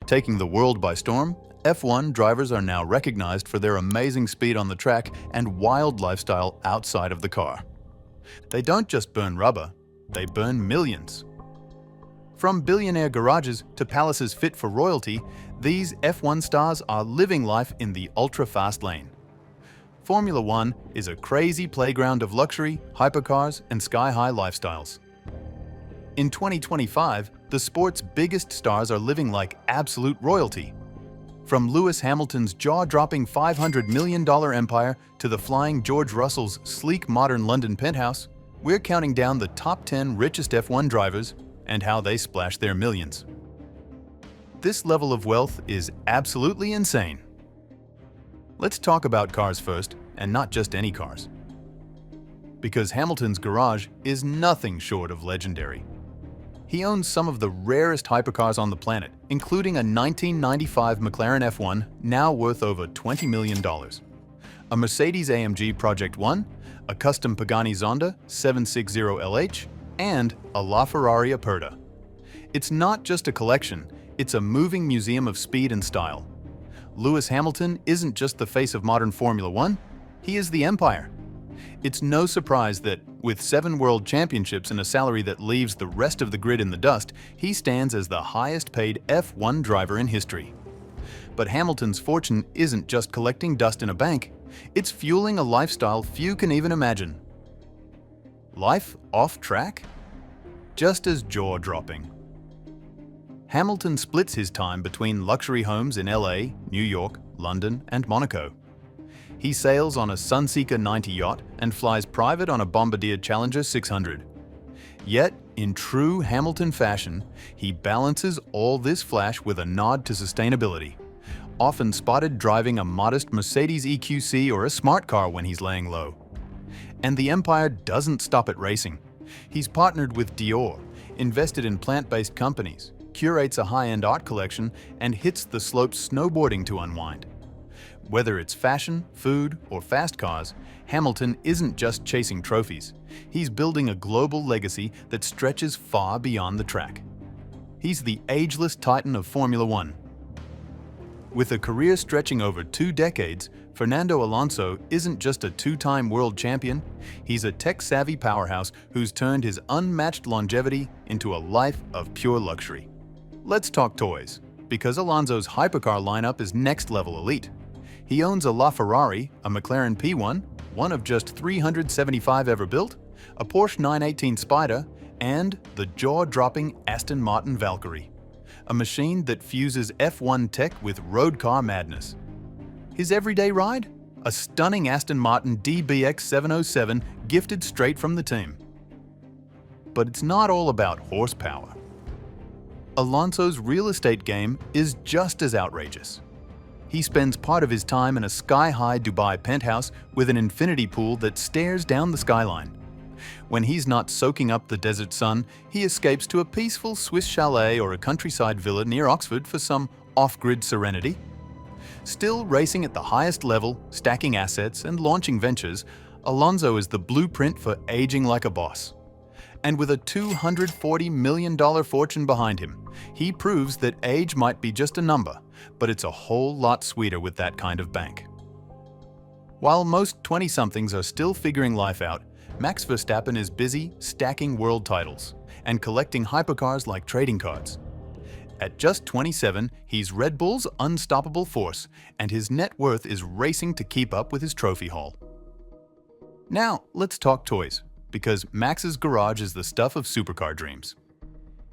Taking the world by storm, F1 drivers are now recognized for their amazing speed on the track and wild lifestyle outside of the car. They don't just burn rubber, they burn millions. From billionaire garages to palaces fit for royalty, these F1 stars are living life in the ultra-fast lane. Formula One is a crazy playground of luxury, hypercars, and sky-high lifestyles. In 2025, the sport's biggest stars are living like absolute royalty. From Lewis Hamilton's jaw-dropping $500 million empire to the flying George Russell's sleek modern London penthouse, we're counting down the top 10 richest F1 drivers and how they splash their millions. This level of wealth is absolutely insane. Let's talk about cars first, and not just any cars. Because Hamilton's garage is nothing short of legendary. He owns some of the rarest hypercars on the planet, including a 1995 McLaren F1 now worth over $20 million, a Mercedes-AMG Project 1, a custom Pagani Zonda 760LH, and a LaFerrari Aperta. It's not just a collection, it's a moving museum of speed and style. Lewis Hamilton isn't just the face of modern Formula One, he is the empire. It's no surprise that, with 7 world championships and a salary that leaves the rest of the grid in the dust, he stands as the highest-paid F1 driver in history. But Hamilton's fortune isn't just collecting dust in a bank, it's fueling a lifestyle few can even imagine. Life off track? Just as jaw-dropping. Hamilton splits his time between luxury homes in LA, New York, London, and Monaco. He sails on a Sunseeker 90 yacht and flies private on a Bombardier Challenger 600. Yet, in true Hamilton fashion, he balances all this flash with a nod to sustainability, often spotted driving a modest Mercedes EQC or a smart car when he's laying low. And the empire doesn't stop at racing. He's partnered with Dior, invested in plant-based companies, curates a high-end art collection, and hits the slopes snowboarding to unwind. Whether it's fashion, food, or fast cars, Hamilton isn't just chasing trophies. He's building a global legacy that stretches far beyond the track. He's the ageless titan of Formula One. With a career stretching over 2 decades, Fernando Alonso isn't just a 2-time world champion, he's a tech-savvy powerhouse who's turned his unmatched longevity into a life of pure luxury. Let's talk toys, because Alonso's hypercar lineup is next-level elite. He owns a LaFerrari, a McLaren P1, one of just 375 ever built, a Porsche 918 Spider, and the jaw-dropping Aston Martin Valkyrie, a machine that fuses F1 tech with road car madness. His everyday ride? A stunning Aston Martin DBX 707 gifted straight from the team. But it's not all about horsepower. Alonso's real estate game is just as outrageous. He spends part of his time in a sky-high Dubai penthouse with an infinity pool that stares down the skyline. When he's not soaking up the desert sun, he escapes to a peaceful Swiss chalet or a countryside villa near Oxford for some off-grid serenity. Still racing at the highest level, stacking assets and launching ventures, Alonso is the blueprint for aging like a boss. And with a $240 million fortune behind him, he proves that age might be just a number, but it's a whole lot sweeter with that kind of bank. While most 20-somethings are still figuring life out, Max Verstappen is busy stacking world titles and collecting hypercars like trading cards. At just 27, he's Red Bull's unstoppable force, and his net worth is racing to keep up with his trophy haul. Now, let's talk toys, because Max's garage is the stuff of supercar dreams.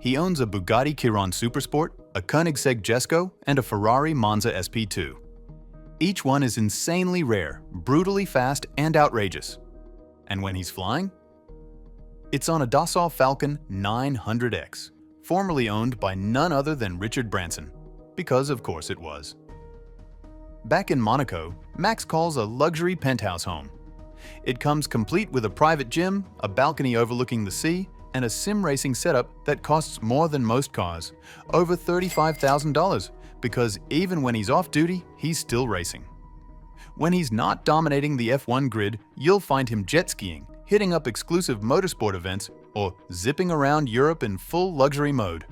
He owns a Bugatti Chiron Supersport, a Koenigsegg Jesko, and a Ferrari Monza SP2. Each one is insanely rare, brutally fast, and outrageous. And when he's flying? It's on a Dassault Falcon 900X, formerly owned by none other than Richard Branson, because of course it was. Back in Monaco, Max calls a luxury penthouse home. It comes complete with a private gym, a balcony overlooking the sea, and a sim racing setup that costs more than most cars, over $35,000, because even when he's off duty, he's still racing. When he's not dominating the F1 grid, you'll find him jet skiing, hitting up exclusive motorsport events, or zipping around Europe in full luxury mode.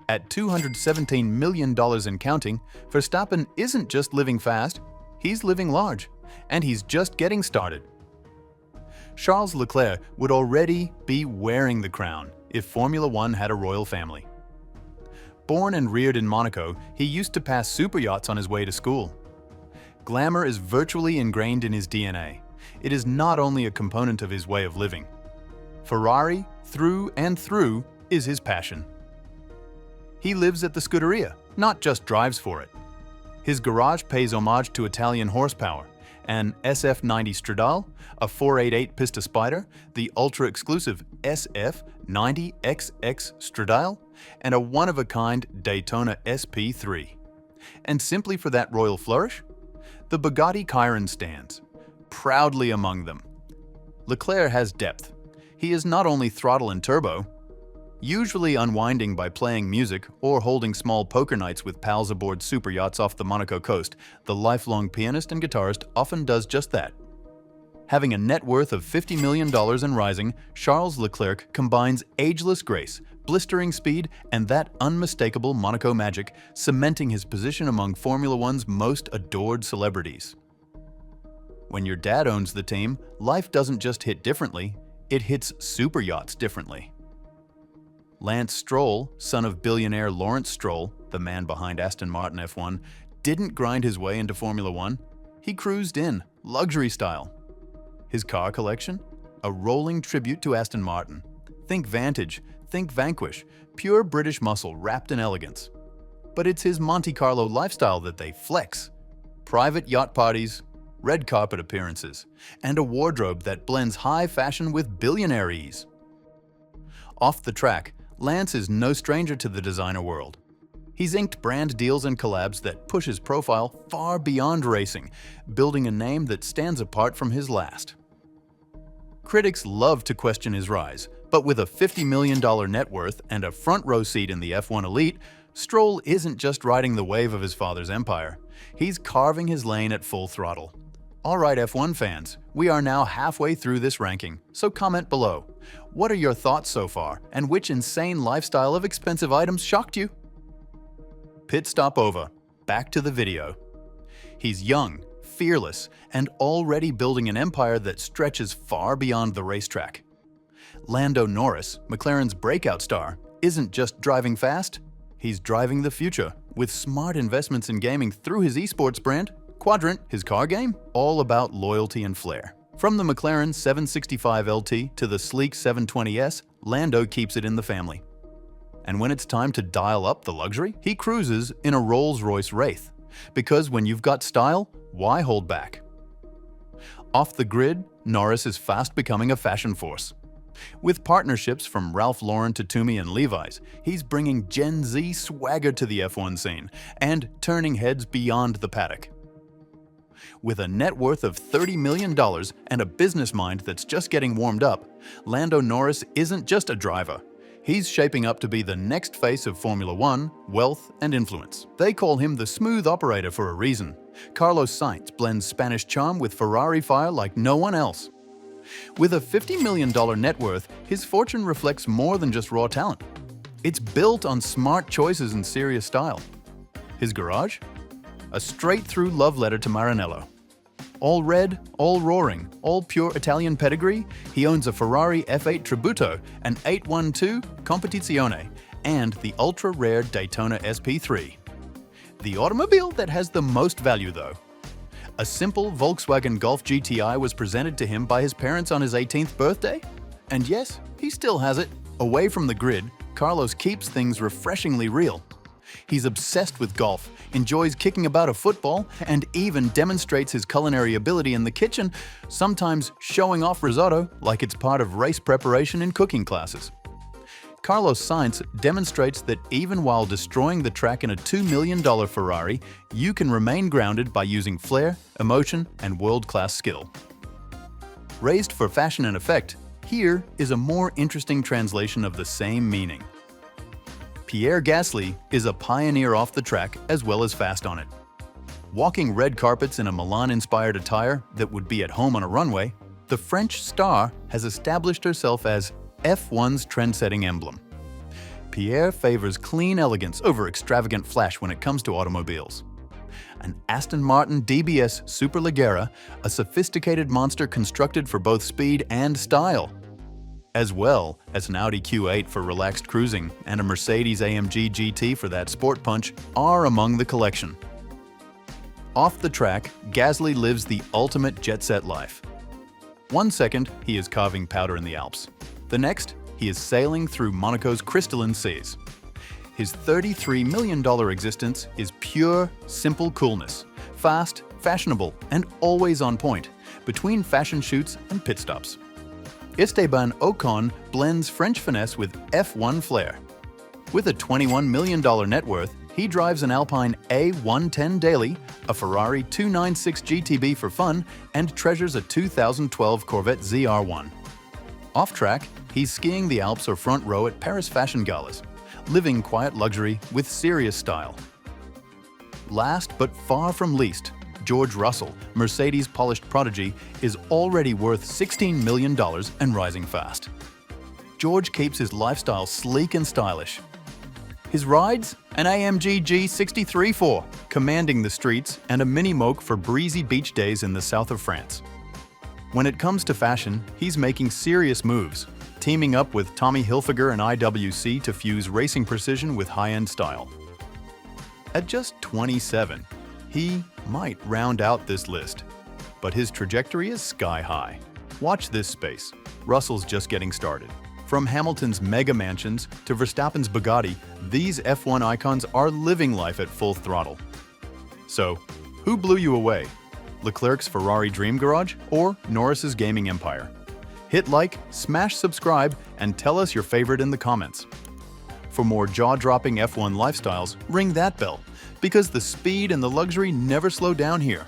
At $217 million and counting, Verstappen isn't just living fast, he's living large, and he's just getting started. Charles Leclerc would already be wearing the crown if Formula One had a royal family. Born and reared in Monaco, he used to pass super yachts on his way to school. Glamour is virtually ingrained in his DNA. It is not only a component of his way of living. Ferrari, through and through, is his passion. He lives at the Scuderia, not just drives for it. His garage pays homage to Italian horsepower, an SF90 Stradale, a 488 Pista Spider, the ultra-exclusive SF90XX Stradale, and a one-of-a-kind Daytona SP3. And simply for that royal flourish, the Bugatti Chiron stands, proudly among them. Leclerc has depth. He is not only throttle and turbo, usually unwinding by playing music or holding small poker nights with pals aboard super yachts off the Monaco coast, the lifelong pianist and guitarist often does just that. Having a net worth of $50 million and rising, Charles Leclerc combines ageless grace, blistering speed, and that unmistakable Monaco magic, cementing his position among Formula One's most adored celebrities. When your dad owns the team, life doesn't just hit differently, it hits super yachts differently. Lance Stroll, son of billionaire Lawrence Stroll, the man behind Aston Martin F1, didn't grind his way into Formula One. He cruised in, luxury style. His car collection? A rolling tribute to Aston Martin. Think Vantage, think Vanquish, pure British muscle wrapped in elegance. But it's his Monte Carlo lifestyle that they flex. Private yacht parties, red carpet appearances, and a wardrobe that blends high fashion with billionaire ease. Off the track, Lance is no stranger to the designer world. He's inked brand deals and collabs that push his profile far beyond racing, building a name that stands apart from his last. Critics love to question his rise, but with a $50 million net worth and a front row seat in the F1 elite, Stroll isn't just riding the wave of his father's empire. He's carving his lane at full throttle. All right, F1 fans, we are now halfway through this ranking, so comment below. What are your thoughts so far, and which insane lifestyle of expensive items shocked you? Pit stop over. Back to the video. He's young, fearless, and already building an empire that stretches far beyond the racetrack. Lando Norris, McLaren's breakout star, isn't just driving fast, he's driving the future with smart investments in gaming through his esports brand, Quadrant, his car game, all about loyalty and flair. From the McLaren 765 LT to the sleek 720S, Lando keeps it in the family. And when it's time to dial up the luxury, he cruises in a Rolls-Royce Wraith. Because when you've got style, why hold back? Off the grid, Norris is fast becoming a fashion force. With partnerships from Ralph Lauren to Toomey and Levi's, he's bringing Gen Z swagger to the F1 scene and turning heads beyond the paddock. With a net worth of $30 million and a business mind that's just getting warmed up, Lando Norris isn't just a driver. He's shaping up to be the next face of Formula One, wealth and influence. They call him the smooth operator for a reason. Carlos Sainz blends Spanish charm with Ferrari fire like no one else. With a $50 million net worth, his fortune reflects more than just raw talent. It's built on smart choices and serious style. His garage? A straight-through love letter to Maranello. All red, all roaring, all pure Italian pedigree, he owns a Ferrari F8 Tributo, an 812 Competizione, and the ultra-rare Daytona SP3. The automobile that has the most value, though. A simple Volkswagen Golf GTI was presented to him by his parents on his 18th birthday. And yes, he still has it. Away from the grid, Carlos keeps things refreshingly real. He's obsessed with golf, enjoys kicking about a football, and even demonstrates his culinary ability in the kitchen, sometimes showing off risotto like it's part of race preparation in cooking classes. Carlos Sainz demonstrates that even while destroying the track in a $2 million Ferrari, you can remain grounded by using flair, emotion, and world-class skill. Raised for fashion and effect, here is a more interesting translation of the same meaning. Pierre Gasly is a pioneer off the track as well as fast on it. Walking red carpets in a Milan-inspired attire that would be at home on a runway, the French star has established herself as F1's trend-setting emblem. Pierre favors clean elegance over extravagant flash when it comes to automobiles. An Aston Martin DBS Superleggera, a sophisticated monster constructed for both speed and style, as well as an Audi Q8 for relaxed cruising and a Mercedes-AMG GT for that sport punch, are among the collection. Off the track, Gasly lives the ultimate jet-set life. One second, he is carving powder in the Alps. The next, he is sailing through Monaco's crystalline seas. His $33 million existence is pure, simple coolness, fast, fashionable, and always on point, between fashion shoots and pit stops. Esteban Ocon blends French finesse with F1 flair. With a $21 million net worth, he drives an Alpine A110 daily, a Ferrari 296 GTB for fun, and treasures a 2012 Corvette ZR1. Off-track, he's skiing the Alps or front row at Paris fashion galas, living quiet luxury with serious style. Last but far from least, George Russell, Mercedes' polished prodigy, is already worth $16 million and rising fast. George keeps his lifestyle sleek and stylish. His rides? An AMG G63 commanding the streets, and a Mini Moke for breezy beach days in the south of France. When it comes to fashion, he's making serious moves, teaming up with Tommy Hilfiger and IWC to fuse racing precision with high-end style. At just 27, he might round out this list, but his trajectory is sky-high. Watch this space. Russell's just getting started. From Hamilton's mega mansions to Verstappen's Bugatti, these F1 icons are living life at full throttle. So, who blew you away? Leclerc's Ferrari Dream Garage or Norris's gaming empire? Hit like, smash subscribe, and tell us your favorite in the comments. For more jaw-dropping F1 lifestyles, ring that bell, because the speed and the luxury never slow down here.